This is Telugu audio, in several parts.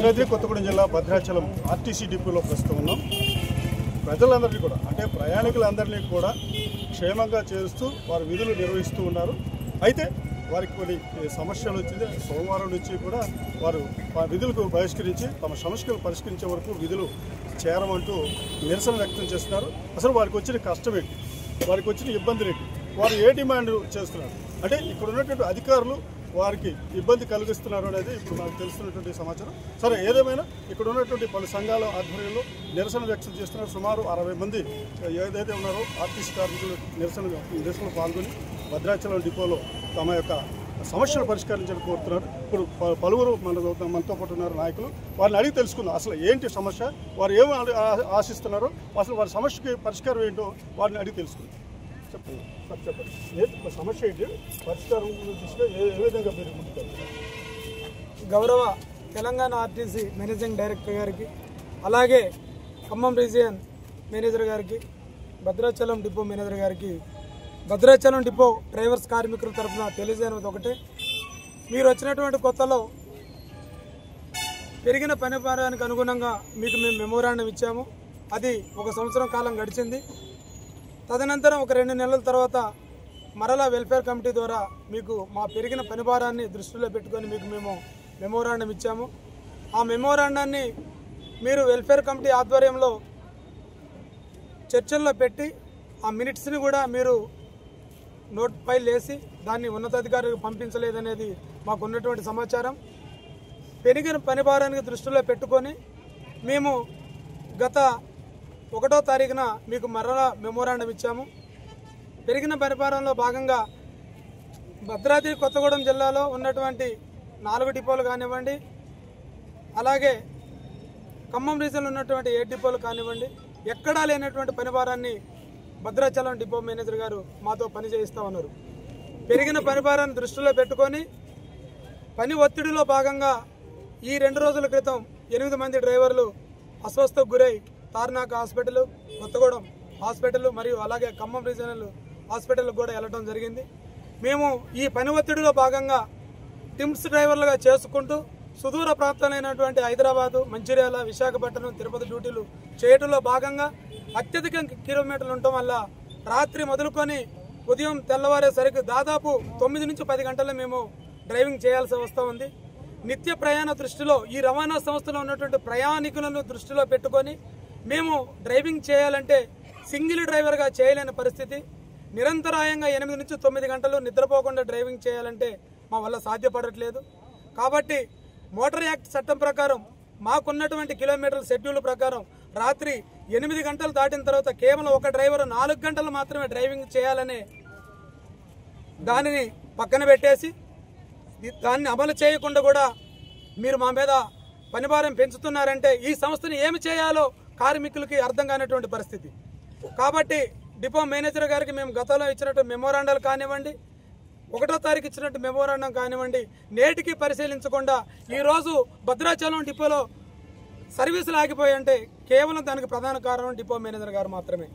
భద్రాద్రి కొత్తగూడెం జిల్లా భద్రాచలం ఆర్టీసీ డిపోలో ప్రస్తుతం ఉన్నాం. ప్రజలందరినీ కూడా అంటే ప్రయాణికులందరినీ కూడా క్షేమంగా చేరుస్తూ వారి విధులు నిర్వహిస్తూ ఉన్నారు. అయితే వారికి కొన్ని సమస్యలు వచ్చింది. సోమవారం నుంచి కూడా వారు విధులకు బహిష్కరించి తమ సమస్యలు పరిష్కరించే వరకు విధులు చేరమంటూ నిరసన వ్యక్తం చేస్తున్నారు. అసలు వారికి వచ్చిన కష్టం ఏంటి, వారికి వచ్చిన ఇబ్బందులు ఏంటి, వారు ఏ డిమాండ్ చేస్తున్నారు అంటే ఇక్కడ ఉన్నటువంటి అధికారులు వారికి ఇబ్బంది కలిగిస్తున్నారు అనేది ఇప్పుడు మనకు తెలుస్తున్నటువంటి సమాచారం. సరే, ఏదేమైనా ఇక్కడ ఉన్నటువంటి పలు సంఘాల ఆధ్వర్యంలో నిరసన వ్యక్తం చేస్తున్నారు. సుమారు 60 మంది ఏదైతే ఉన్నారో ఆర్టీసీ కార్మికులు నిరసనలో పాల్గొని భద్రాచలం డిపోలో తమ యొక్క సమస్యలు పరిష్కరించాలని కోరుతున్నారు. ఇప్పుడు పలువురు మనతో పాటు ఉన్నారు నాయకులు. వారిని అడిగి తెలుసుకుందాం అసలు ఏంటి సమస్య, వారు ఏమి ఆశిస్తున్నారో, అసలు వారి సమస్యకి పరిష్కారం ఏంటో వారిని అడిగి తెలుసుకుందాం. చెప్పండి సార్, చెప్పండి ఏంటి సమస్య ఏంటి, పరిష్కారం దృష్టిలో ఏ విధంగా మీరు ముందుకు? గౌరవ తెలంగాణ ఆర్టీసీ మేనేజింగ్ డైరెక్టర్ గారికి, అలాగే ఖమ్మం రీజియన్ మేనేజర్ గారికి, భద్రాచలం డిపో మేనేజర్ గారికి, భద్రాచలం డిపో డ్రైవర్స్ కార్మికుల తరఫున తెలియజేయనది ఒకటే, మీరు వచ్చినటువంటి కొత్తలో పెరిగిన పని భారానికి అనుగుణంగా మీకు మేము మెమోరాండం ఇచ్చాము. అది 1 సంవత్సరం కాలం గడిచింది. తదనంతరం ఒక 2 నెలల తర్వాత మరలా వెల్ఫేర్ కమిటీ ద్వారా మీకు మా పెరిగిన పని భారాన్ని దృష్టిలో పెట్టుకొని మీకు మేము మెమోరాండం ఇచ్చాము. ఆ మెమోరాండాన్ని మీరు వెల్ఫేర్ కమిటీ ఆధ్వర్యంలో చర్చల్లో పెట్టి ఆ మినిట్స్ని కూడా మీరు నోట్ ఫైల్ వేసి దాన్ని ఉన్నతాధికారులకు పంపించలేదనేది మాకు ఉన్నటువంటి సమాచారం. పెరిగిన పని భారానికి దృష్టిలో పెట్టుకొని మేము గత 1వ తారీఖున మీకు మరలా మెమోరాండం ఇచ్చాము. పెరిగిన పరిపాలనలో భాగంగా భద్రాద్రి కొత్తగూడెం జిల్లాలో ఉన్నటువంటి 4 డిపోలు కానివ్వండి, అలాగే ఖమ్మం రీజన్లో ఉన్నటువంటి 7 డిపోలు కానివ్వండి, ఎక్కడా లేనటువంటి పని భారాన్ని భద్రాచలం డిపో మేనేజర్ గారు మాతో పని చేయిస్తూ ఉన్నారు. పెరిగిన పని భారాన్ని దృష్టిలో పెట్టుకొని పని ఒత్తిడిలో భాగంగా ఈ 2 రోజుల క్రితం 8 మంది డ్రైవర్లు అస్వస్థకు గురై తార్నాక హాస్పిటల్, కొత్తగూడెం హాస్పిటల్ మరియు అలాగే ఖమ్మం రీజనల్ హాస్పిటల్కి కూడా వెళ్ళడం జరిగింది. మేము ఈ పని ఒత్తిడిలో భాగంగా టిమ్స్ డ్రైవర్లుగా చేసుకుంటూ సుదూర ప్రాంతాలైనటువంటి హైదరాబాదు, మంచిర్యాల, విశాఖపట్నం, తిరుపతి డ్యూటీలు చేయడంలో భాగంగా అత్యధిక కిలోమీటర్లు ఉండటం వల్ల రాత్రి మొదలుకొని ఉదయం తెల్లవారేసరికి దాదాపు 9 నుంచి 10 గంటలు మేము డ్రైవింగ్ చేయాల్సి వస్తూ ఉంది. నిత్య ప్రయాణ దృష్టిలో ఈ రవాణా సంస్థలో ఉన్నటువంటి ప్రయాణికులను దృష్టిలో పెట్టుకొని మేము డ్రైవింగ్ చేయాలంటే సింగిల్ డ్రైవర్గా చేయలేని పరిస్థితి. నిరంతరాయంగా 8 నుంచి 9 గంటలు నిద్రపోకుండా డ్రైవింగ్ చేయాలంటే మా వల్ల సాధ్యపడట్లేదు. కాబట్టి మోటార్ యాక్ట్ చట్టం ప్రకారం మాకున్నటువంటి కిలోమీటర్ల షెడ్యూల్ ప్రకారం రాత్రి 8 గంటలు దాటిన తర్వాత కేవలం ఒక డ్రైవర్ 4 గంటలు మాత్రమే డ్రైవింగ్ చేయాలనే దానిని పక్కన పెట్టేసి దాన్ని అమలు చేయకుండా కూడా మీరు మా మీద పనిభారం పెంచుతున్నారంటే ఈ సంస్థని ఏమి చేయాలో కార్మికులకి అర్థం కానటువంటి పరిస్థితి. కాబట్టి డిపో మేనేజర్ గారికి మేము గతంలో ఇచ్చినట్టు మెమోరాండాలు కానివ్వండి, 1వ తారీఖు ఇచ్చినట్టు మెమోరాండం కానివ్వండి, నేటికి పరిశీలించకుండా ఈరోజు భద్రాచలం డిపోలో సర్వీసులు ఆగిపోయాయంటే కేవలం దానికి ప్రధాన కారణం డిపో మేనేజర్ గారు మాత్రమే.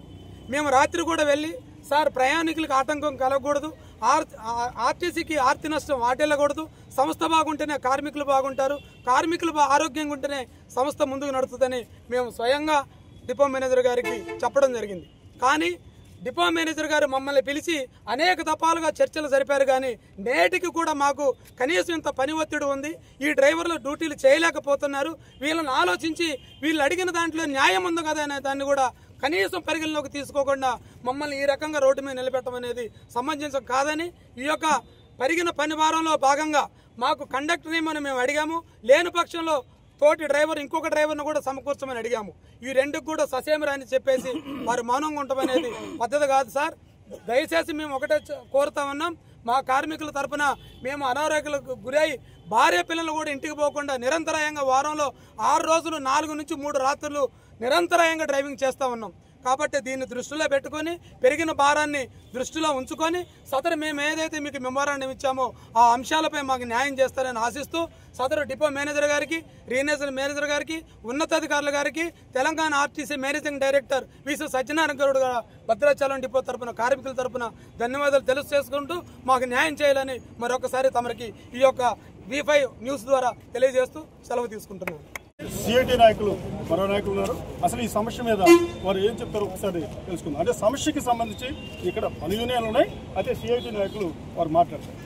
మేము రాత్రి కూడా వెళ్ళి సార్ ప్రయాణికులకు ఆటంకం కలగకూడదు, ఆర్టీసీకి ఆర్తి నష్టం వాటిల్లకూడదు, సంస్థ బాగుంటేనే కార్మికులు బాగుంటారు, కార్మికులు ఆరోగ్యంగా ఉంటేనే సంస్థ ముందుకు నడుస్తుందని మేము స్వయంగా డిపో మేనేజర్ గారికి చెప్పడం జరిగింది. కానీ డిపో మేనేజర్ గారు మమ్మల్ని పిలిచి అనేక దఫాలుగా చర్చలు జరిపారు. కానీ నేటికి కూడా మాకు కనీసం ఇంత పని ఒత్తిడి ఉంది, ఈ డ్రైవర్లు డ్యూటీలు చేయలేకపోతున్నారు, వీళ్ళని ఆలోచించి వీళ్ళు అడిగిన దాంట్లో న్యాయం ఉంది కదా అనే దాన్ని కూడా కనీసం పరిగణలోకి తీసుకోకుండా మమ్మల్ని ఈ రకంగా రోడ్డు మీద నిలబెట్టడం అనేది సమంజసం కాదని ఈ యొక్క పెరిగిన పని భారంలో భాగంగా మాకు కండక్టర్ ఏమని మేము అడిగాము. లేని పక్షంలో తోటి డ్రైవర్ ఇంకొక డ్రైవర్ను కూడా సమకూర్చమని అడిగాము. ఈ 2కు కూడా ససేమరాని చెప్పేసి వారు మౌనంగా ఉండమనేది పద్ధతి కాదు సార్. దయచేసి మేము ఒకటే కోరుతా ఉన్నాం, మా కార్మికుల తరఫున మేము అనారోగ్యాలకు గురై భార్య పిల్లలు కూడా ఇంటికి పోకుండా నిరంతరాయంగా వారంలో 6 రోజులు 4 నుంచి 3 రాత్రులు నిరంతరాయంగా డ్రైవింగ్ చేస్తూ ఉన్నాం. కాబట్టి దీన్ని దృష్టిలో పెట్టుకొని పెరిగిన భారాన్ని దృష్టిలో ఉంచుకొని సదరు మేము ఏదైతే మీకు మెమోరాండం ఇచ్చామో ఆ అంశాలపై మాకు న్యాయం చేస్తారని ఆశిస్తూ సదరు డిపో మేనేజర్ గారికి, రీజనల్ మేనేజర్ గారికి, ఉన్నతాధికారుల గారికి, Telangana RTC managing director VC Satyanarayana Goud Bhadrachalam depot తరపున కార్మికుల తరపున ధన్యవాదాలు తెలియజేసుకుంటూ మాకు న్యాయం చేయాలని మరొకసారి తమరికి ఈ యొక్క V5 న్యూస్ ద్వారా తెలియజేస్తూ సెలవు తీసుకుంటున్నాను. సిఐటి నాయకులు మరో నాయకులు ఉన్నారు. అసలు ఈ సమస్య మీద వారు ఏం చెప్తారో ఒకసారి తెలుసుకుందాం. అంటే సమస్యకి సంబంధించి ఇక్కడ పలు యూనియన్లు ఉన్నాయి, అయితే సిఐటి నాయకులు వారు మాట్లాడతారు.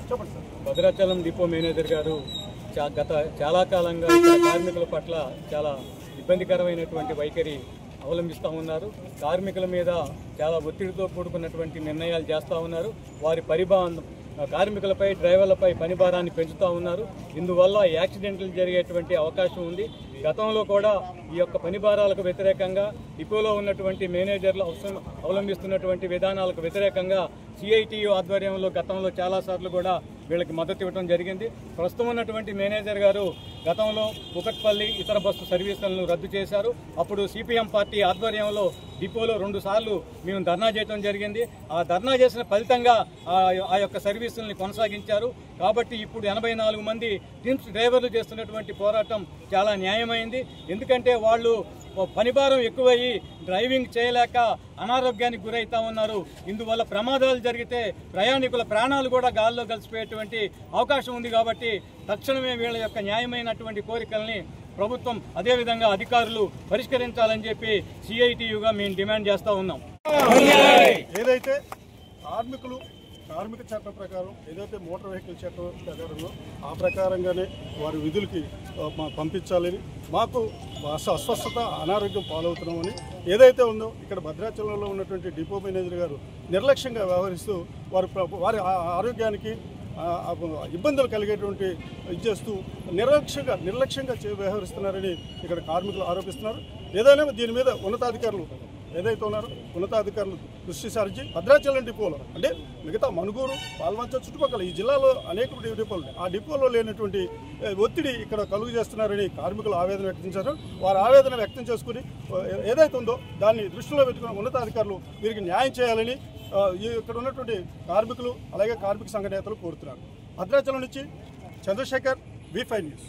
చెప్పండి సార్. భద్రాచలం డిపో మేనేజర్ గారు గత చాలా కాలంగా ఇక్కడ కార్మికుల పట్ల చాలా ఇబ్బందికరమైనటువంటి వైఖరి అవలంబిస్తూ ఉన్నారు. కార్మికుల మీద చాలా ఒత్తిడితో కూడుకున్నటువంటి నిర్ణయాలు చేస్తూ ఉన్నారు. వారి కార్మికులపై డ్రైవర్లపై పని భారాన్ని పెంచుతూ ఉన్నారు. ఇందువల్ల యాక్సిడెంట్లు జరిగేటువంటి అవకాశం ఉంది. గతంలో కూడా ఈ యొక్క పని భారాలకు వ్యతిరేకంగా డిపోలో ఉన్నటువంటి మేనేజర్లు అవలంబిస్తున్నటువంటి విధానాలకు వ్యతిరేకంగా సిఐటియు ఆధ్వర్యంలో గతంలో చాలాసార్లు కూడా వీళ్ళకి మద్దతు ఇవ్వడం జరిగింది. ప్రస్తుతం ఉన్నటువంటి మేనేజర్ గారు గతంలో కుకట్పల్లి ఇతర బస్సు సర్వీసులను రద్దు చేశారు. అప్పుడు సిపిఎం పార్టీ ఆధ్వర్యంలో డిపోలో 2 సార్లు మేము ధర్నా చేయడం జరిగింది. ఆ ధర్నా చేసిన ఫలితంగా ఆ యొక్క సర్వీసుల్ని కొనసాగించారు. కాబట్టి ఇప్పుడు 84 మంది టీమ్స్ డ్రైవర్లు చేస్తున్నటువంటి పోరాటం చాలా న్యాయమైంది. ఎందుకంటే వాళ్ళు పనిభారం ఎక్కువయ్యి డ్రైవింగ్ చేయలేక అనారోగ్యానికి గురవుతా ఉన్నారు. ఇందువల్ల ప్రమాదాలు జరిగితే ప్రయాణికుల ప్రాణాలు కూడా గాల్లో కలిసిపోయేటువంటి అవకాశం ఉంది. కాబట్టి తక్షణమే వీళ్ళ యొక్క న్యాయమైనటువంటి కోరికల్ని ప్రభుత్వం అదేవిధంగా అధికారులు పరిష్కరించాలని చెప్పి సిఐటియుగా మేము డిమాండ్ చేస్తూ ఉన్నాం. ఏదైతే కార్మిక చట్టం ప్రకారం ఏదైతే మోటార్ వెహికల్ చట్టం ప్రకారంలో ఆ ప్రకారంగానే వారి విధులకి పంపించాలని, మాకు అస్వస్థత అనారోగ్యం పాలవుతున్నామని ఏదైతే ఉందో ఇక్కడ భద్రాచలంలో ఉన్నటువంటి డిపో మేనేజర్ గారు నిర్లక్ష్యంగా వ్యవహరిస్తూ వారి ఆరోగ్యానికి ఇబ్బందులు కలిగేటువంటి ఇచ్చేస్తూ నిర్లక్ష్యంగా వ్యవహరిస్తున్నారని ఇక్కడ కార్మికులు ఆరోపిస్తున్నారు. ఏదైనా దీని మీద ఉన్నతాధికారులు ఏదైతే ఉన్నారో ఉన్నతాధికారులు దృష్టి సారించి భద్రాచలం డిపోలో అంటే మిగతా మనుగూరు, పాల్వంచ చుట్టుపక్కల ఈ జిల్లాలో అనేక డిపోలు ఆ డిపోలో లేనటువంటి ఒత్తిడి ఇక్కడ కలుగు చేస్తున్నారని కార్మికులు ఆవేదన వ్యక్తించారు. వారు ఆవేదన వ్యక్తం చేసుకుని ఏదైతే ఉందో దాన్ని దృష్టిలో పెట్టుకున్న ఉన్నతాధికారులు వీరికి న్యాయం చేయాలని ఇక్కడ ఉన్నటువంటి కార్మికులు అలాగే కార్మిక సంఘ నేతలు కోరుతున్నారు. భద్రాచలం నుంచి చంద్రశేఖర్, V5 న్యూస్.